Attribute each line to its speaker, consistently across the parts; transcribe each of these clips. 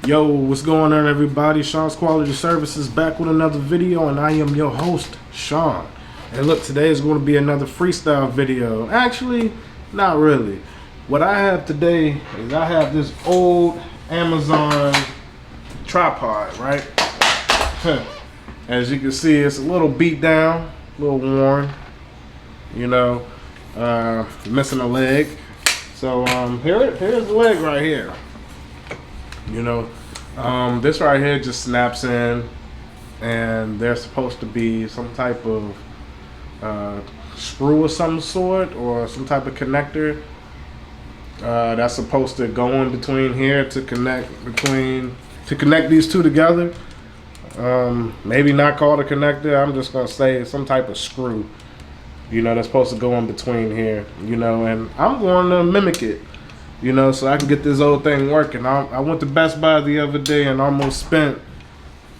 Speaker 1: Yo, what's going on, everybody? Sean's Quality Services back with another video, and I am your host, Sean. And look, today is going to be another freestyle video. Actually, not really. What I have today is I have this old Amazon tripod, right? As you can see, it's a little beat down, a little worn, you know, missing a leg. So here's the leg right here. You know, this right here just snaps in, and there's supposed to be some type of screw of some sort or some type of connector that's supposed to go in between here to connect these two together. Maybe not called a connector. I'm just gonna say some type of screw. You know, that's supposed to go in between here. You know, and I'm going to mimic it. You know, so I can get this old thing working. I went to Best Buy the other day and almost spent,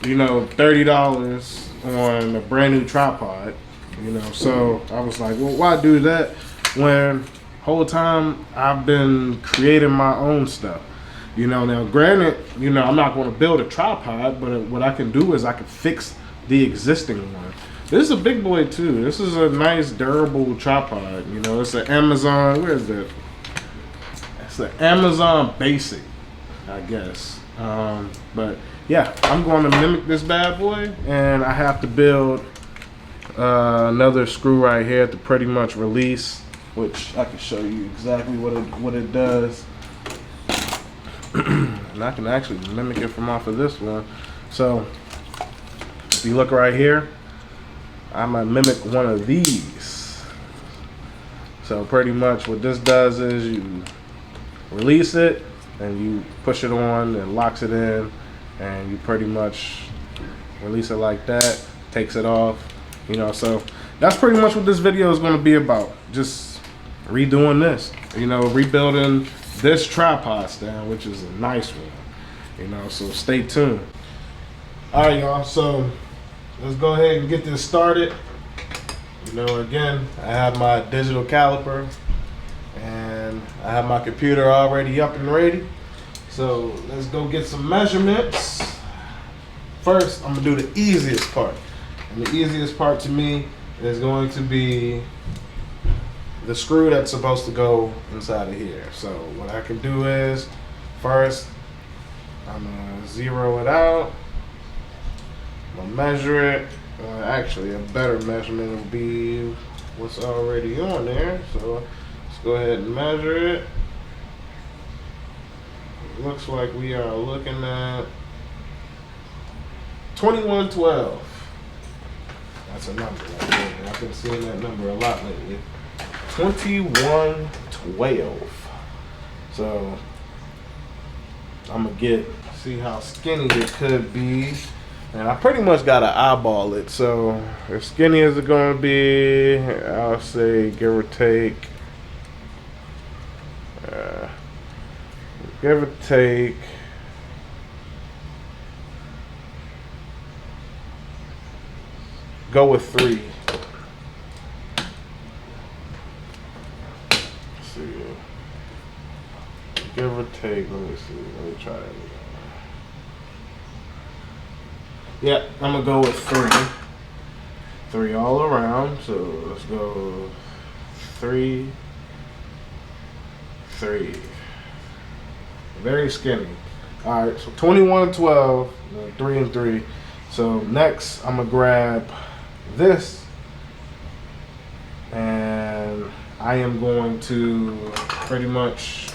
Speaker 1: you know, $30 on a brand new tripod. You know, so I was like, well, why do that when whole time I've been creating my own stuff? You know, now granted, you know, I'm not going to build a tripod, but what I can do is I can fix the existing one. This is a big boy too. This is a nice durable tripod. You know, it's an Amazon. Where is that? It's an Amazon Basic, I guess. But yeah, I'm going to mimic this bad boy, and I have to build another screw right here to pretty much release, which I can show you exactly what it does. And I can actually mimic it from off of this one. So if you look right here, I'm gonna mimic one of these. So pretty much what this does is you release it and you push it on and locks it in, and you pretty much release it like that, takes it off. You know, so that's pretty much what this video is going to be about. Just redoing this, you know, rebuilding this tripod stand, which is a nice one. You know, so stay tuned. All right, y'all, so let's go ahead and get this started. You know, again, I have my digital caliper and I have my computer already up and ready. So let's go get some measurements. First, I'm gonna do the easiest part. And the easiest part to me is going to be the screw that's supposed to go inside of here. So what I can do is, first, I'm gonna zero it out. I'm gonna measure it. Actually, a better measurement would be what's already on there. So let's go ahead and measure it. It looks like we are looking at 2112. That's a number right there. I've been seeing that number a lot lately. 2112. So I'm gonna see how skinny it could be. And I pretty much gotta eyeball it. So as skinny as it's gonna be, I'll say give or take, go with 3. Let's see. Give or take, let me see. Let me try it again. Yeah, I'm gonna go with 3. 3 all around. So let's go 3, 3. Very skinny. All right, so 2112, 3 and 3. So next, I'm gonna grab this, and I am going to pretty much,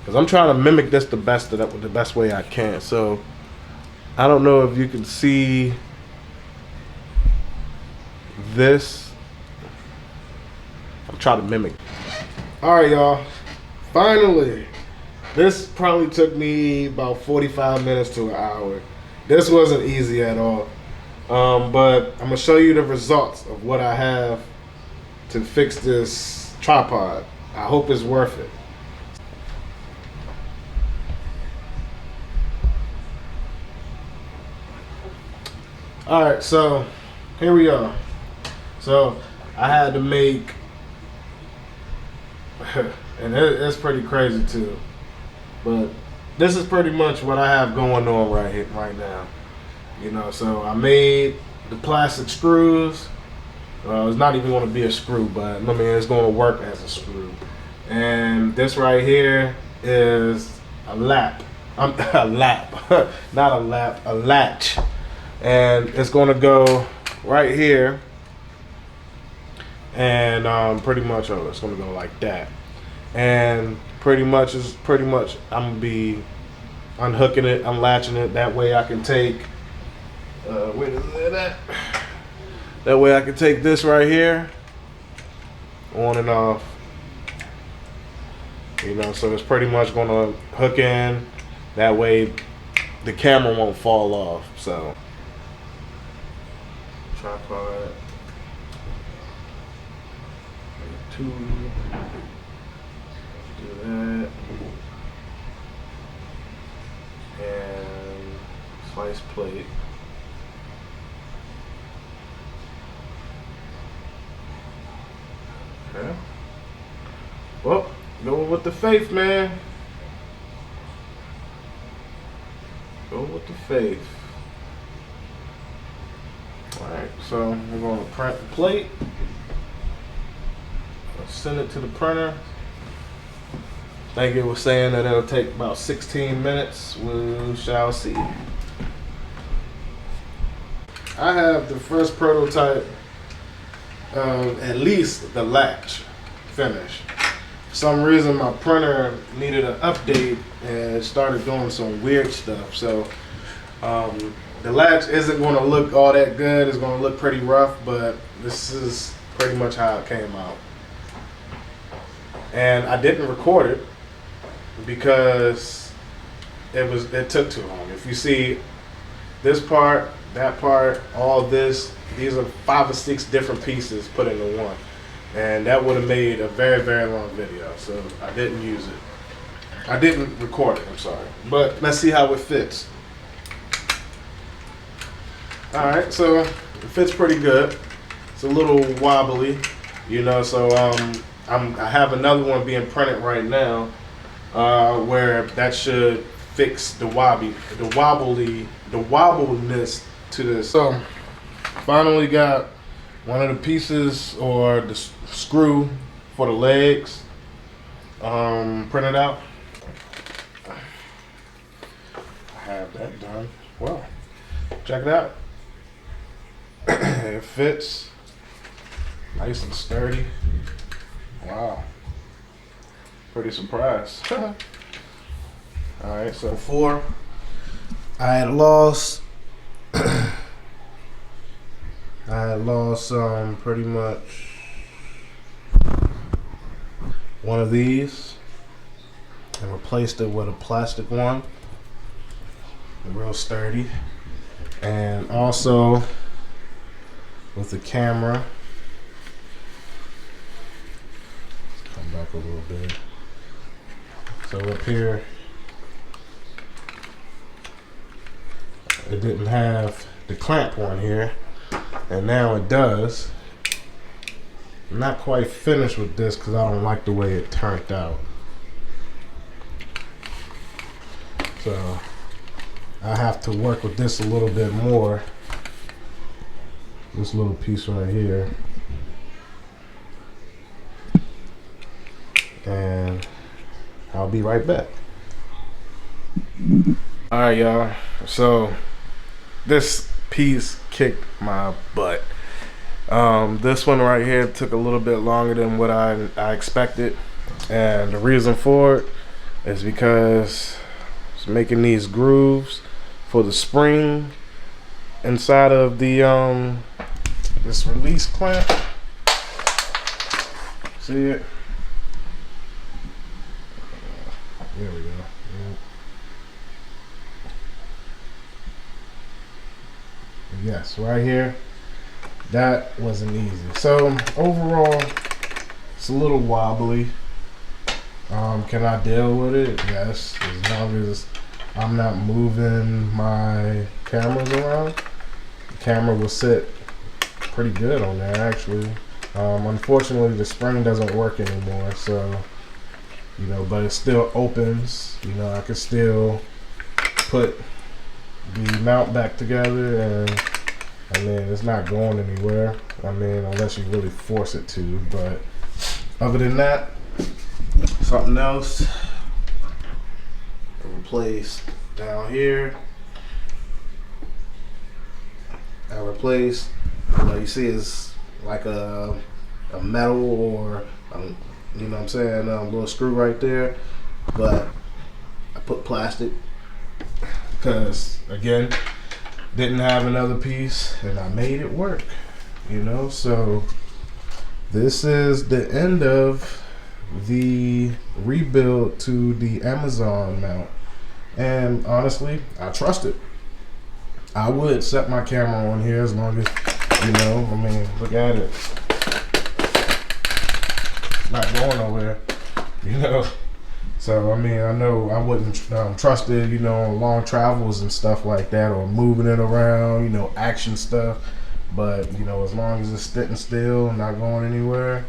Speaker 1: because I'm trying to mimic this the best way I can. So I don't know if you can see this. I'm trying to mimic. All right, y'all. Finally, this probably took me about 45 minutes to an hour. This wasn't easy at all. But I'm gonna show you the results of what I have to fix this tripod. I hope it's worth it. All right, so here we are. So I had to make, and it's pretty crazy too, but this is pretty much what I have going on right now. You know, so I made the plastic screws. It's not even going to be a screw, but I mean it's going to work as a screw. And this right here is a lap. A lap, not a lap, a latch. And it's going to go right here. And pretty much, it's going to go like that. And pretty much I'm going to be unhooking it, unlatching it. That way I can take, where is it at? That way I can take this right here, on and off. You know, so it's pretty much going to hook in. That way the camera won't fall off. So, tripod. 2. Do that. And slice plate. Okay. Well, go with the faith, man. Go with the faith. Alright, so we're going to print the plate. I'll send it to the printer. I think it was saying that it'll take about 16 minutes. We shall see. I have the first prototype of at least the latch finished. For some reason my printer needed an update and it started doing some weird stuff. So the latch isn't going to look all that good. It's going to look pretty rough, but this is pretty much how it came out. And I didn't record it because it took too long. If you see this part, that part, all this, these are 5 or 6 different pieces put into one. And that would have made a very, very long video. So I didn't use it. I didn't record it, I'm sorry. But let's see how it fits. Alright, so it fits pretty good. It's a little wobbly, you know, so I have another one being printed right now where that should fix the wobbliness to this. So finally got one of the pieces or the screw for the legs printed out. I have that done. Well, check it out. It fits nice and sturdy. Wow, pretty surprised. All right, so before I had lost pretty much one of these and replaced it with a plastic one, real sturdy, and also with the camera. Let's come back a little bit. So up here, it didn't have the clamp on here, and now it does. I'm not quite finished with this because I don't like the way it turned out. So I have to work with this a little bit more. This little piece right here. And I'll be right back. Alright, y'all. So this piece kicked my butt. This one right here took a little bit longer than what I expected. And the reason for it is because I was making these grooves for the spring inside of the this release clamp. See it? There we go. Yes, right here. That wasn't easy. So overall, it's a little wobbly. Can I deal with it? Yes, as long as I'm not moving my cameras around. The camera will sit pretty good on there, actually. Unfortunately, the spring doesn't work anymore, so you know, but it still opens. You know, I can still put the mount back together, and I mean, it's not going anywhere. I mean, unless you really force it to. But other than that, something else I replaced down here. I replaced, you know, you see it's like a metal or you know what I'm saying, a little screw right there, but I put plastic because again, didn't have another piece and I made it work, you know. So this is the end of the rebuild to the Amazon mount, and honestly, I trust it. I would set my camera on here as long as, you know, I mean, look at it. Not going nowhere, you know. So, I mean, I know I wouldn't trust it, you know, on long travels and stuff like that, or moving it around, you know, action stuff. But, you know, as long as it's sitting still and not going anywhere,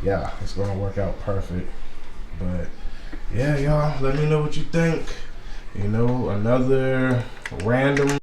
Speaker 1: yeah, it's going to work out perfect. But, yeah, y'all, let me know what you think. You know, another random